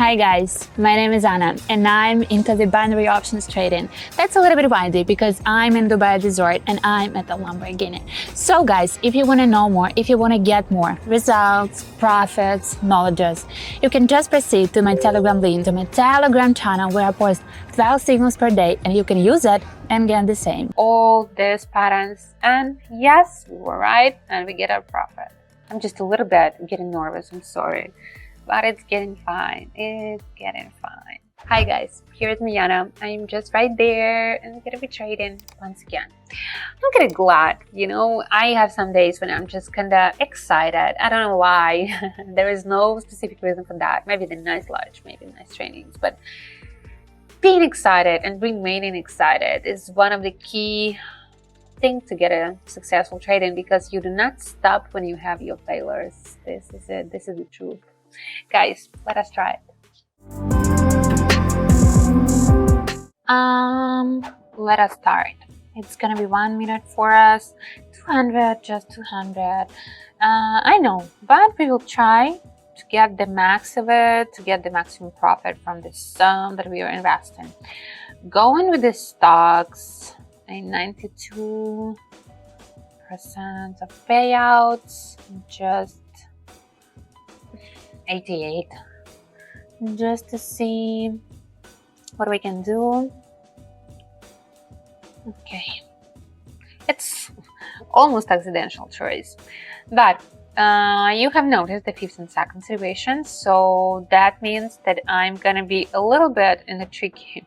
Hi guys, my name is Anna and I'm into the binary options trading. That's a little bit windy because I'm in Dubai Resort and I'm at the Lamborghini. So guys, if you want to know more, if you want to get more results, profits, knowledges, you can just proceed to my Telegram link, to my Telegram channel where I post 12 signals per day and you can use it and get the same. All these patterns, and yes, we were right and we get our profit. I'm just a little bit getting nervous, I'm sorry. But it's getting fine. It's getting fine. Hi guys, here's Miana. I'm just right there and I'm gonna be trading once again. I'm kind of glad, I have some days when I'm just kind of excited. I don't know why. There is no specific reason for that. Maybe the nice lunch, maybe nice trainings, but being excited and remaining excited is one of the key things to get a successful trading, because you do not stop when you have your failures. This is it. This is the truth. Guys, let us try it. Let us start. It's gonna be 1 minute for us. 200, just 200. I know, but we will try to get the max of it, to get the maximum profit from the sum that we are investing. Going with the stocks, a 92% of payouts, just 88, just to see what we can do. Okay, it's almost accidental choice, but you have noticed the 15-second situation, so that means that I'm gonna be a little bit in the tricky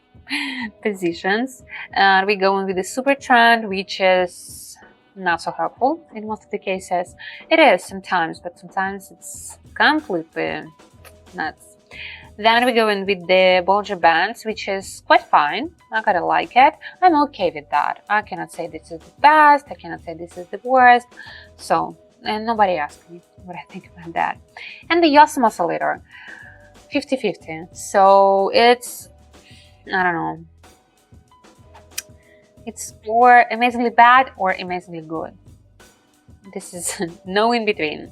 positions. We're going with the Supertrend, which is not so helpful in most of the cases. It is sometimes, but sometimes it's completely nuts. Then we go in with the Bollinger bands, which is quite fine. I kind of like it. I'm okay with that. I cannot say this is the best. I cannot say this is the worst. So, and nobody asked me what I think about that. And the Yosem oscillator, 50-50. So it's, I don't know. It's or amazingly bad or amazingly good. This is no in between.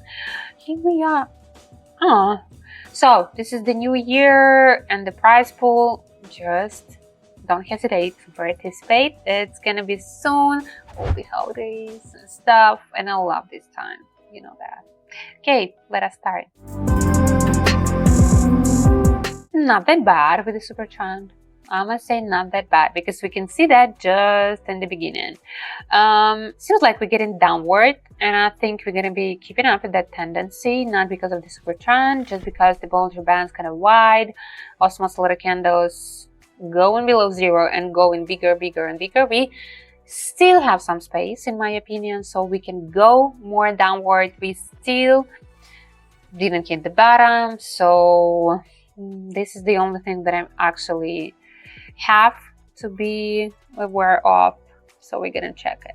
Here we are. So this is the new year and the prize pool. Just don't hesitate to participate. It's gonna be soon. All the holidays and stuff, and I love this time. You know that. Okay, let us start. Not that bad with the Supertrend. I must say not that bad, because we can see that just in the beginning. Seems like we're getting downward, and I think we're going to be keeping up with that tendency, not because of the Supertrend, just because the Bollinger Band's kind of wide, oscillator candles going below zero and going bigger and bigger. We still have some space, in my opinion, so we can go more downward. We still didn't hit the bottom, so this is the only thing that I'm actually have to be aware of, so we're gonna check it.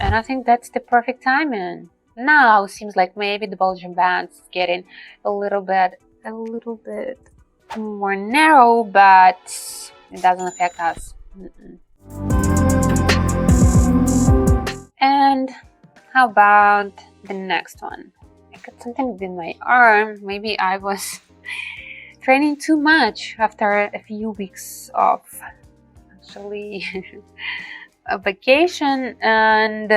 And I think that's the perfect timing. Now seems like maybe the Bollinger Band's getting a little bit more narrow, but it doesn't affect us. And how about the next one? I got something in my arm. Maybe I was training too much after a few weeks of actually a vacation, and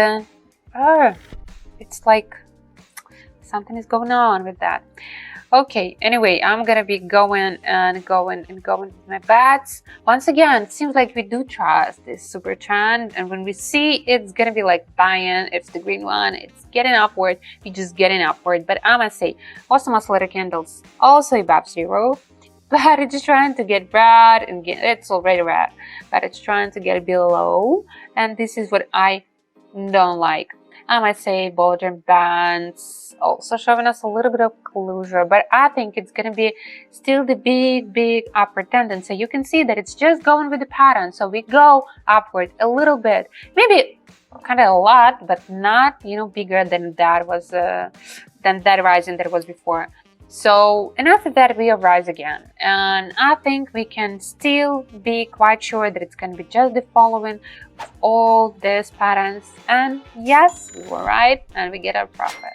it's like something is going on with that. Okay, anyway, I'm gonna be going with my bets. Once again, it seems like we do trust this Supertrend, and when we see it's gonna be like buying, it's the green one, it's getting upward, we just getting upward. But I must say, awesome oscillator candles also above zero, but it's trying to get red, and it's already red, but it's trying to get below, and this is what I don't like. I might say Bollinger Bands also showing us a little bit of closure, but I think it's going to be still the big upward tendency. You can see that it's just going with the pattern. So we go upward a little bit, maybe kind of a lot, but not, bigger than that was than that rising that was before. So, and after that we rise again, and I think we can still be quite sure that it's going to be just the following all these patterns, and yes, we were right and we get our profit.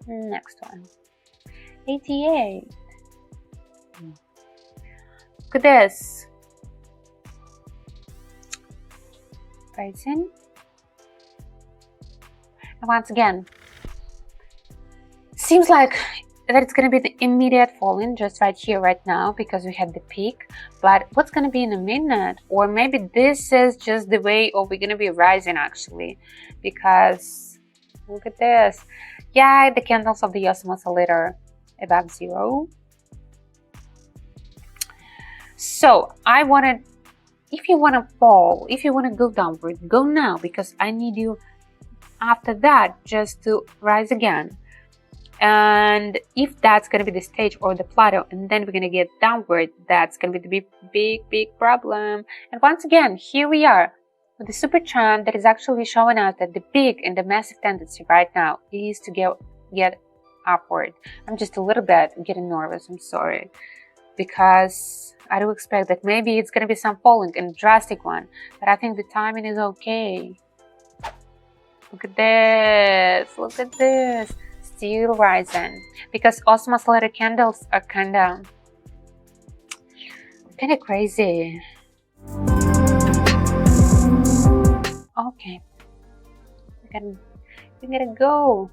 And next one, 88. Look at this. Rising. And once again, seems like that it's going to be the immediate falling just right here, right now, because we had the peak. But what's going to be in a minute? Or maybe this is just the way we're going to be rising, actually. Because look at this. Yeah, the candles of the awesome oscillator above zero. So I wanted, if you want to fall, if you want to go downward, go now, because I need you after that just to rise again. And if that's going to be the stage or the plateau, and then we're going to get downward, that's going to be the big problem. And once again, here we are with the super trend that is actually showing us that the big and the massive tendency right now is to get upward. I'm just a little bit getting nervous, I'm sorry, because I do expect that maybe it's going to be some falling and drastic one, but I think the timing is okay. Look at this, look at this. Still rising, because awesome oscillator candles are kind of crazy. Okay, we gotta go.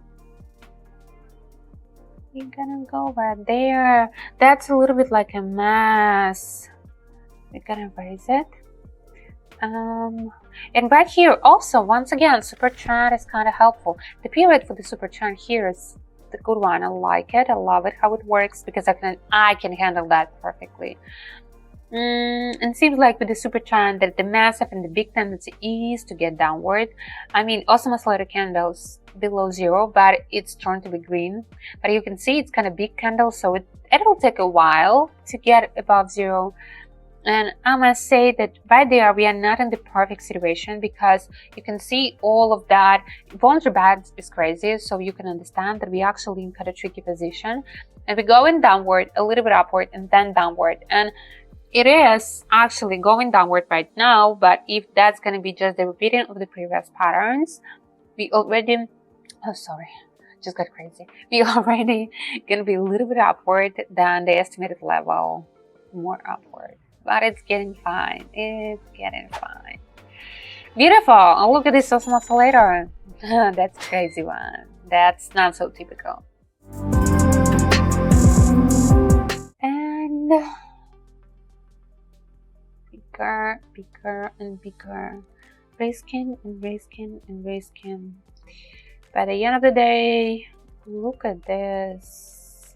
We're gonna go right there. That's a little bit like a mess. We're gonna raise it. And right here also, once again, super trend is kind of helpful. The period for the super trend here is the good one. I like it. I love it how it works, because I can handle that perfectly. And it seems like with the super trend that the massive and the big tendency is to get downward. I mean, awesome oscillator candles below zero, but it's turned to be green. But you can see it's kind of big candle, so it'll take a while to get above zero. And I must say that right there, we are not in the perfect situation, because you can see all of that. Bollinger Band is crazy, so you can understand that we actually in kind of tricky position. And we're going downward, a little bit upward, and then downward. And it is actually going downward right now, but if that's going to be just the repeating of the previous patterns, we already, oh sorry, just got crazy. We already going to be a little bit upward than the estimated level, more upward. But it's getting fine. It's getting fine. Beautiful. Oh, look at this awesome oscillator. That's a crazy one. That's not so typical. And bigger, bigger, and bigger. Risking and risking and risking. By the end of the day, look at this.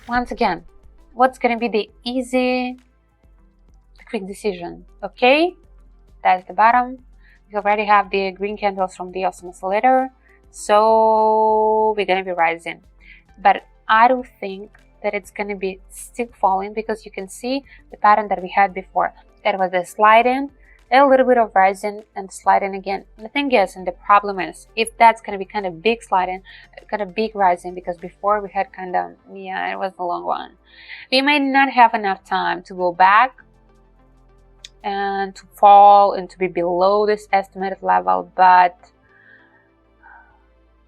Once again, what's going to be the easy, quick decision? Okay, that's the bottom. We already have the green candles from the awesome oscillator, so we're going to be rising. But I do think that it's going to be still falling, because you can see the pattern that we had before. That was a sliding, a little bit of rising, and sliding again. And the thing is, and the problem is, if that's going to be kind of big sliding, kind of big rising, because before we had kind of, yeah, it was a long one. We may not have enough time to go back and to fall and to be below this estimated level, but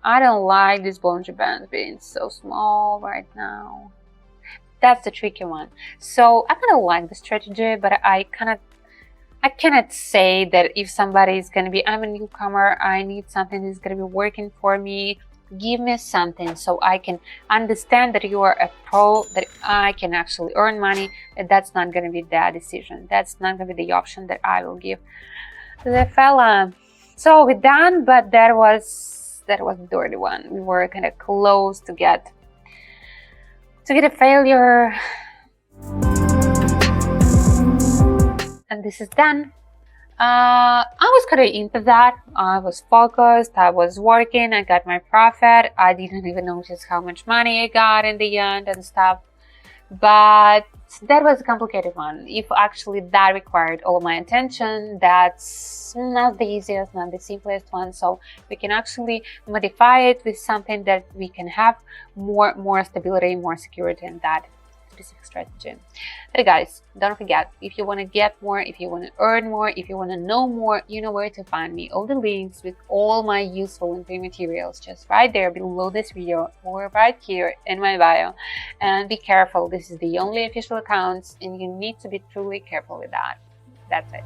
I don't like this Bollinger Band being so small right now. That's the tricky one. So I kind of like the strategy, but I cannot say that if somebody is going to be, I'm a newcomer, I need something that's going to be working for me. Give me something so I can understand that you are a pro, that I can actually earn money. That's not going to be that decision. That's not going to be the option that I will give the fella. So we're done, but that was the dirty one. We were kind of close to get a failure. And this is done. I was kind of into that. I was focused, I was working, I got my profit. I didn't even notice how much money I got in the end and stuff. But that was a complicated one. If actually that required all of my attention, that's not the easiest, not the simplest one. So we can actually modify it with something that we can have more stability, more security in that. specific strategy. But guys, don't forget, if you want to get more, if you want to earn more, if you want to know more, you know where to find me. All the links with all my useful and free materials just right there below this video or right here in my bio. And be careful, this is the only official accounts and you need to be truly careful with that. That's it.